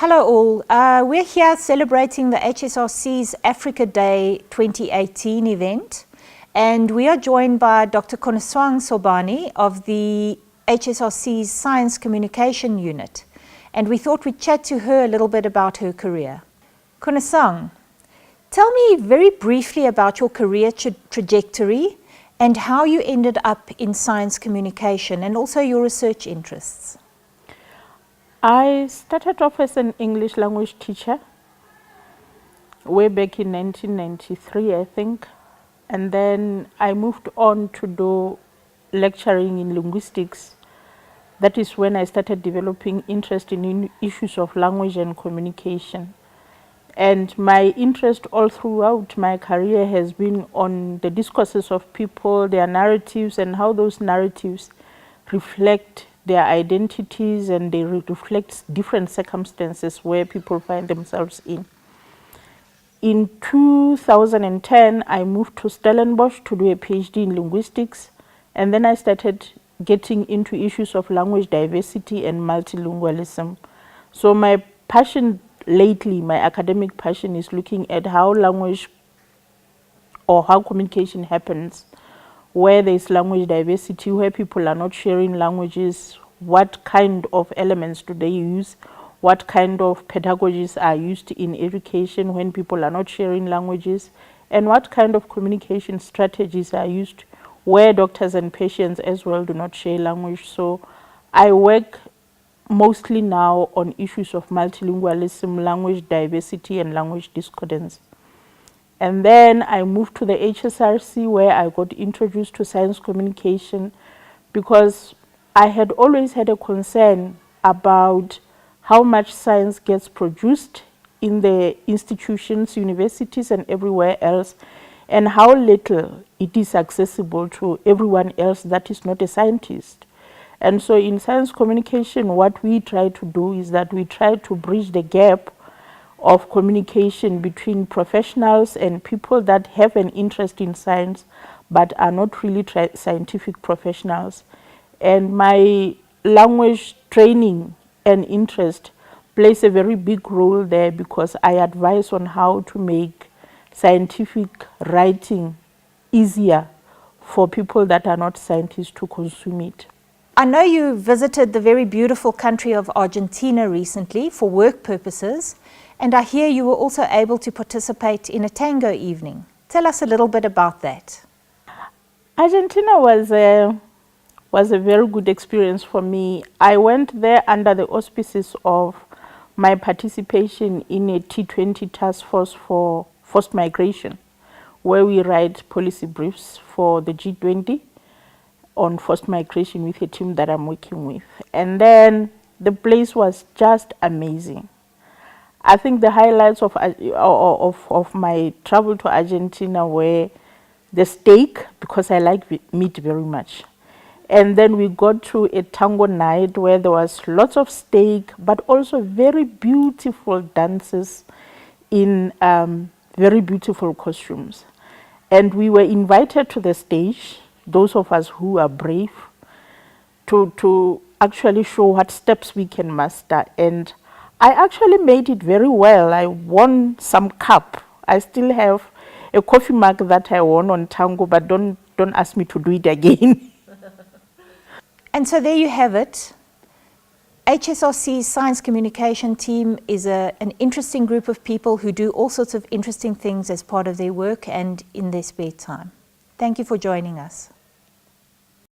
Hello all. We're here celebrating the HSRC's Africa Day 2018 event, and we are joined by Dr Konosoang Sobane of the HSRC's Science Communication Unit, and we thought we'd chat to her a little bit about her career. Konosoang, tell me very briefly about your career trajectory and how you ended up in science communication and also your research interests. I started off as an English language teacher way back in 1993, I think. And then I moved on to do lecturing in linguistics. That is when I started developing interest in issues of language and communication. And my interest all throughout my career has been on the discourses of people, their narratives, and how those narratives reflect their identities, and they reflect different circumstances where people find themselves in. In 2010, I moved to Stellenbosch to do a PhD in linguistics, and then I started getting into issues of language diversity and multilingualism. So my passion lately, my academic passion, is looking at how language or how communication happens where there is language diversity, where people are not sharing languages, what kind of elements do they use, what kind of pedagogies are used in education when people are not sharing languages, and what kind of communication strategies are used where doctors and patients as well do not share language. So I work mostly now on issues of multilingualism, language diversity, and language discordance. And then I moved to the HSRC, where I got introduced to science communication, because I had always had a concern about how much science gets produced in the institutions, universities, and everywhere else, and how little it is accessible to everyone else that is not a scientist. And so in science communication, what we try to do is that we try to bridge the gap of communication between professionals and people that have an interest in science but are not really scientific professionals. And my language training and interest plays a very big role there, because I advise on how to make scientific writing easier for people that are not scientists to consume it. I know you visited the very beautiful country of Argentina recently for work purposes, and I hear you were also able to participate in a tango evening. Tell us a little bit about that. Argentina was a very good experience for me. I went there under the auspices of my participation in a T20 task force for forced migration, where we write policy briefs for the G20 on forced migration with a team that I'm working with. And then the place was just amazing. I think the highlights of my travel to Argentina were the steak, because I like meat very much. And then we got to a tango night where there was lots of steak, but also very beautiful dances in very beautiful costumes. And we were invited to the stage, those of us who are brave, to actually show what steps we can master. And I actually made it very well. I won some cup. I still have a coffee mug that I won on tango, but don't ask me to do it again. And so there you have it. HSRC's science communication team is an interesting group of people who do all sorts of interesting things as part of their work and in their spare time. Thank you for joining us.